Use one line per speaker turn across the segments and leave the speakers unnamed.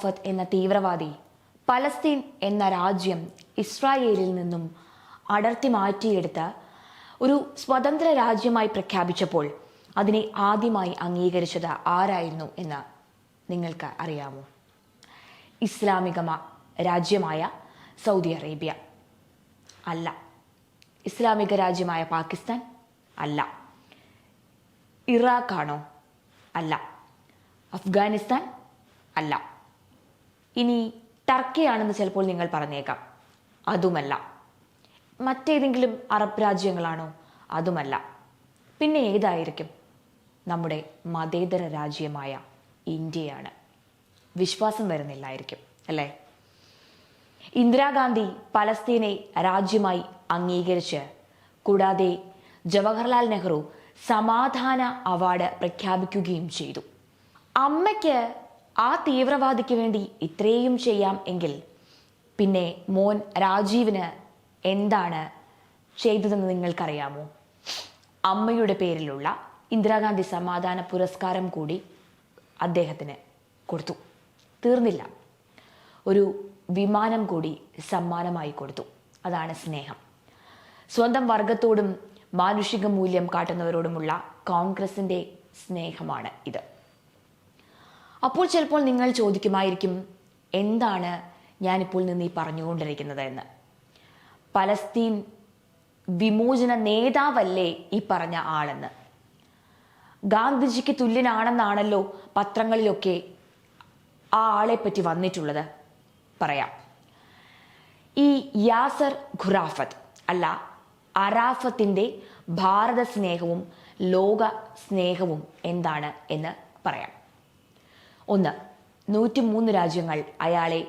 ഖുറാഫത്ത് എന്ന തീവ്രവാദി പലസ്തീൻ എന്ന രാജ്യം ഇസ്രായേലിൽ നിന്നും അടർത്തി മാറ്റിയെടുത്ത ഒരു സ്വതന്ത്ര രാജ്യമായി പ്രഖ്യാപിച്ചപ്പോൾ അതിനെ ആദ്യമായി അംഗീകരിച്ചത് ആരായിരുന്നു എന്ന് നിങ്ങൾക്ക് അറിയാമോ? ഇസ്ലാമിക രാജ്യമായ സൗദി അറേബ്യ അല്ല. ഇസ്ലാമിക രാജ്യമായ പാകിസ്ഥാൻ അല്ല. ഇറാഖാണോ? അല്ല. അഫ്ഗാനിസ്ഥാൻ അല്ല. ഇനി ടർക്കിയാണെന്ന് ചിലപ്പോൾ നിങ്ങൾ പറഞ്ഞേക്കാം. അതുമല്ല. മറ്റേതെങ്കിലും അറബ് രാജ്യങ്ങളാണോ? അതുമല്ല. പിന്നെ ഏതായിരിക്കും? നമ്മുടെ മതേതര രാജ്യമായ ഇന്ത്യയാണ്. വിശ്വാസം വരുന്നില്ലായിരിക്കും അല്ലേ? ഇന്ദിരാഗാന്ധി പലസ്തീനെ രാജ്യമായി അംഗീകരിച്ച്, കൂടാതെ ജവഹർലാൽ നെഹ്റു സമാധാന അവാർഡ് പ്രഖ്യാപിക്കുകയും ചെയ്തു. അമ്മയ്ക്ക് ആ തീവ്രവാദിക്ക് വേണ്ടി ഇത്രയും ചെയ്യാം എങ്കിൽ പിന്നെ മോൻ രാജീവിന് എന്താണ് ചെയ്തതെന്ന് നിങ്ങൾക്കറിയാമോ? അമ്മയുടെ പേരിലുള്ള ഇന്ദിരാഗാന്ധി സമാധാന പുരസ്കാരം കൂടി അദ്ദേഹത്തിന് കൊടുത്തു. തീർന്നില്ല, ഒരു വിമാനം കൂടി സമ്മാനമായി കൊടുത്തു. അതാണ് സ്നേഹം. സ്വന്തം വർഗത്തോടും മാനുഷിക മൂല്യം കാട്ടുന്നവരോടുമുള്ള കോൺഗ്രസിന്റെ സ്നേഹമാണ് ഇത്. അപ്പോൾ ചിലപ്പോൾ നിങ്ങൾ ചോദിക്കുമായിരിക്കും, എന്താണ് ഞാനിപ്പോൾ നിന്ന് ഈ പറഞ്ഞുകൊണ്ടിരിക്കുന്നത് എന്ന്. പലസ്തീൻ വിമോചന നേതാവല്ലേ ഈ പറഞ്ഞ ആളെന്ന്? ഗാന്ധിജിക്ക് തുല്യനാണെന്നാണല്ലോ പത്രങ്ങളിലൊക്കെ ആ ആളെ പറ്റി വന്നിട്ടുള്ളത്. പറയാം. ഈ യാസർ ഖുറാഫത്ത് അല്ല, അറാഫത്തിന്റെ ഭാരത സ്നേഹവും ലോക സ്നേഹവും എന്താണ് എന്ന് പറയാം. 1. 103 രാജ്യങ്ങൾ അയാളെ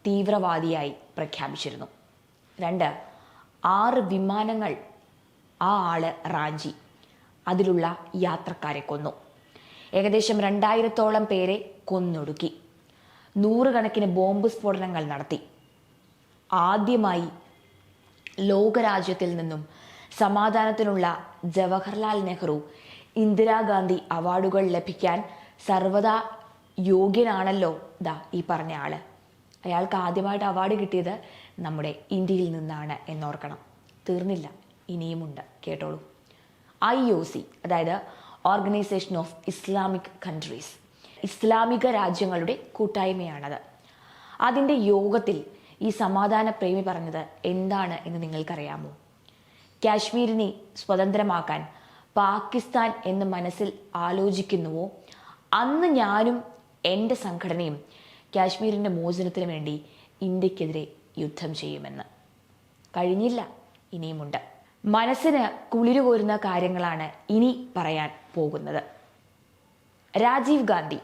തീവ്രവാദിയായി പ്രഖ്യാപിച്ചിരുന്നു. 2. 6 വിമാനങ്ങൾ ആ ആള് റാഞ്ചി അതിലുള്ള യാത്രക്കാരെ കൊന്നു. ഏകദേശം 2000-ഓളം പേരെ കൊന്നൊടുക്കി. 100 കണക്കിന് ബോംബ് സ്ഫോടനങ്ങൾ നടത്തി. ആദ്യമായി ലോകരാജ്യത്തിൽ നിന്നും സമാധാനത്തിനുള്ള ജവഹർലാൽ നെഹ്റു ഇന്ദിരാഗാന്ധി അവാർഡുകൾ ലഭിക്കാൻ സർവദാ യോഗ്യനാണല്ലോ ഈ പറഞ്ഞ ആള്. അയാൾക്ക് ആദ്യമായിട്ട് അവാർഡ് കിട്ടിയത് നമ്മുടെ ഇന്ത്യയിൽ നിന്നാണ് എന്നോർക്കണം. തീർന്നില്ല, ഇനിയുമുണ്ട്, കേട്ടോളൂ. IOC, അതായത് ഓർഗനൈസേഷൻ ഓഫ് ഇസ്ലാമിക് കൺട്രീസ്, ഇസ്ലാമിക രാജ്യങ്ങളുടെ കൂട്ടായ്മയാണത്. അതിൻ്റെ യോഗത്തിൽ ഈ സമാധാന പ്രേമി പറഞ്ഞത് എന്താണ് എന്ന് നിങ്ങൾക്കറിയാമോ? കാശ്മീരിനെ സ്വതന്ത്രമാക്കാൻ പാകിസ്ഥാൻ എന്ന് മനസ്സിൽ ആലോചിക്കുന്നുവോ, അന്ന് ഞാനും എൻ്റെ സംഘടനയും കാശ്മീരിൻ്റെ മോചനത്തിന് വേണ്ടി ഇന്ത്യക്കെതിരെ യുദ്ധം ചെയ്യുമെന്ന്. കഴിഞ്ഞില്ല, ഇനിയുമുണ്ട്. മനസ്സിന് കുളിരു കോരുന്ന കാര്യങ്ങളാണ് ഇനി പറയാൻ പോകുന്നത്. രാജീവ് ഗാന്ധി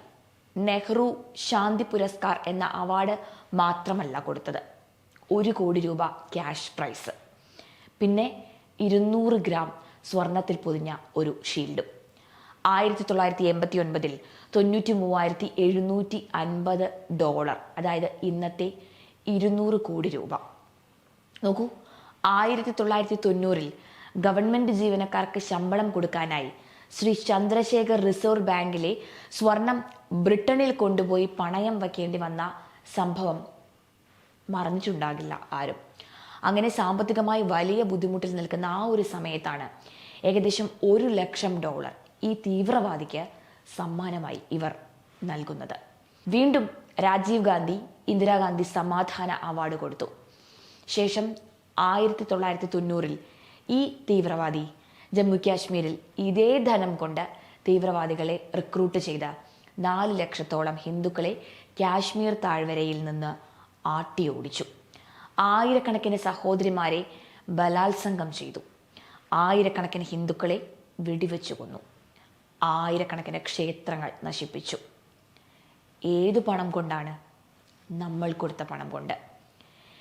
നെഹ്റു ശാന്തി പുരസ്കാർ എന്ന അവാർഡ് മാത്രമല്ല കൊടുത്തത്. 1 കോടി രൂപ ക്യാഷ് പ്രൈസ്, പിന്നെ 200 ഗ്രാം സ്വർണത്തിൽ പൊതിഞ്ഞ ഒരു ഷീൽഡും. 1989 $93,750, അതായത് ഇന്നത്തെ 200 കോടി രൂപ. നോക്കൂ, 1990 ഗവൺമെന്റ് ജീവനക്കാർക്ക് ശമ്പളം കൊടുക്കാനായി ശ്രീ ചന്ദ്രശേഖർ റിസർവ് ബാങ്കിലെ സ്വർണം ബ്രിട്ടനിൽ കൊണ്ടുപോയി പണയം വയ്ക്കേണ്ടി വന്ന സംഭവം മറന്നിട്ടുണ്ടാകില്ല ആരും. അങ്ങനെ സാമ്പത്തികമായി വലിയ ബുദ്ധിമുട്ടിൽ നിൽക്കുന്ന ആ ഒരു സമയത്താണ് ഏകദേശം $1 ലക്ഷം ഈ തീവ്രവാദിക്ക് സമ്മാനമായി ഇവർ നൽകുന്നത്. വീണ്ടും രാജീവ് ഗാന്ധി ഇന്ദിരാഗാന്ധി സമാധാന അവാർഡ് കൊടുത്തു. ശേഷം 1990 ഈ തീവ്രവാദി ജമ്മു കാശ്മീരിൽ ഇതേ ധനം കൊണ്ട് തീവ്രവാദികളെ റിക്രൂട്ട് ചെയ്ത 4 ലക്ഷത്തോളം ഹിന്ദുക്കളെ കാശ്മീർ താഴ്വരയിൽ നിന്ന് ആട്ടിയോടിച്ചു. 1000-കണക്കിന് സഹോദരിമാരെ ബലാത്സംഗം ചെയ്തു. 1000-കണക്കിന് ഹിന്ദുക്കളെ വെടിവെച്ചു കൊന്നു. 1000-കണക്കിന് ക്ഷേത്രങ്ങൾ നശിപ്പിച്ചു. ഏതു പണം കൊണ്ടാണ്? നമ്മൾ കൊടുത്ത പണം കൊണ്ട്.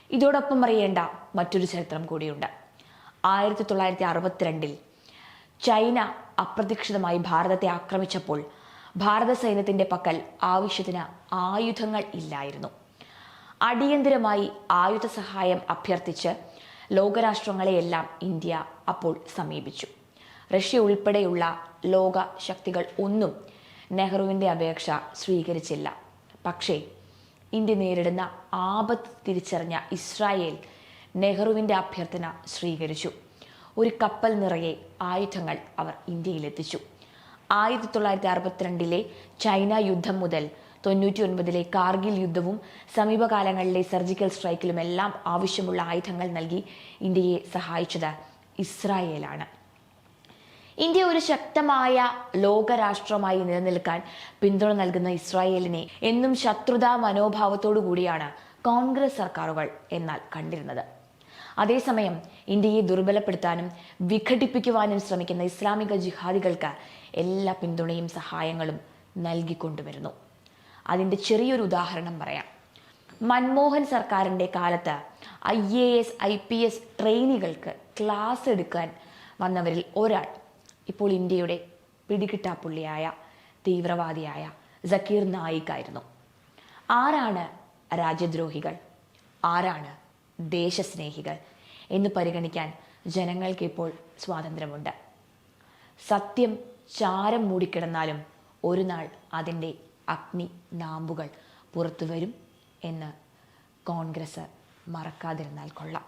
ഇതോടൊപ്പം അറിയേണ്ട മറ്റൊരു ചരിത്രം കൂടിയുണ്ട്. 1962 ചൈന അപ്രതീക്ഷിതമായി ഭാരതത്തെ ആക്രമിച്ചപ്പോൾ ഭാരത സൈന്യത്തിന്റെ പക്കൽ ആവശ്യത്തിന് ആയുധങ്ങൾ ഇല്ലായിരുന്നു. അടിയന്തരമായി ആയുധ സഹായം അഭ്യർത്ഥിച്ച് ലോകരാഷ്ട്രങ്ങളെയെല്ലാം ഇന്ത്യ അപ്പോൾ സമീപിച്ചു. റഷ്യ ഉൾപ്പെടെയുള്ള ലോക ശക്തികൾ ഒന്നും നെഹ്റുവിൻ്റെ അപേക്ഷ സ്വീകരിച്ചില്ല. പക്ഷേ ഇന്ത്യ നേരിടുന്ന ആപത്ത് തിരിച്ചറിഞ്ഞ ഇസ്രായേൽ നെഹ്റുവിൻ്റെ അഭ്യർത്ഥന സ്വീകരിച്ചു. ഒരു കപ്പൽ നിറയെ ആയുധങ്ങൾ അവർ ഇന്ത്യയിലെത്തിച്ചു. 1962 ചൈന യുദ്ധം മുതൽ 99 കാർഗിൽ യുദ്ധവും സമീപകാലങ്ങളിലെ സർജിക്കൽ സ്ട്രൈക്കിലുമെല്ലാം ആവശ്യമുള്ള ആയുധങ്ങൾ നൽകി ഇന്ത്യയെ സഹായിച്ചത് ഇസ്രായേലാണ്. ഇന്ത്യ ഒരു ശക്തമായ ലോകരാഷ്ട്രമായി നിലനിൽക്കാൻ പിന്തുണ നൽകുന്ന ഇസ്രായേലിനെ എന്നും ശത്രുതാ മനോഭാവത്തോടു കൂടിയാണ് കോൺഗ്രസ് സർക്കാരുകൾ എന്നാൽ കണ്ടിരുന്നത്. അതേസമയം ഇന്ത്യയെ ദുർബലപ്പെടുത്താനും വിഘടിപ്പിക്കുവാനും ശ്രമിക്കുന്ന ഇസ്ലാമിക ജിഹാദികൾക്ക് എല്ലാ പിന്തുണയും സഹായങ്ങളും നൽകിക്കൊണ്ടുവരുന്നു. അതിൻ്റെ ചെറിയൊരു ഉദാഹരണം പറയാം. മൻമോഹൻ സർക്കാരിൻ്റെ കാലത്ത് IAS IPS ട്രെയിനികൾക്ക് ക്ലാസ് എടുക്കാൻ വന്നവരിൽ ഒരാൾ ഇപ്പോൾ ഇന്ത്യയുടെ പിടികിട്ടാപ്പുള്ളിയായ തീവ്രവാദിയായ സക്കീർ നായിക് ആയിരുന്നു. ആരാണ് രാജ്യദ്രോഹികൾ, ആരാണ് ദേശസ്നേഹികൾ എന്ന് പരിഗണിക്കാൻ ജനങ്ങൾക്ക് ഇപ്പോൾ സ്വാതന്ത്ര്യമുണ്ട്. സത്യം ചാരം മൂടിക്കിടന്നാലും ഒരു നാൾ അതിൻ്റെ അഗ്നി നാമ്പുകൾ പുറത്തു വരും എന്ന് കോൺഗ്രസ് മറക്കാതിരുന്നാൽ കൊള്ളാം.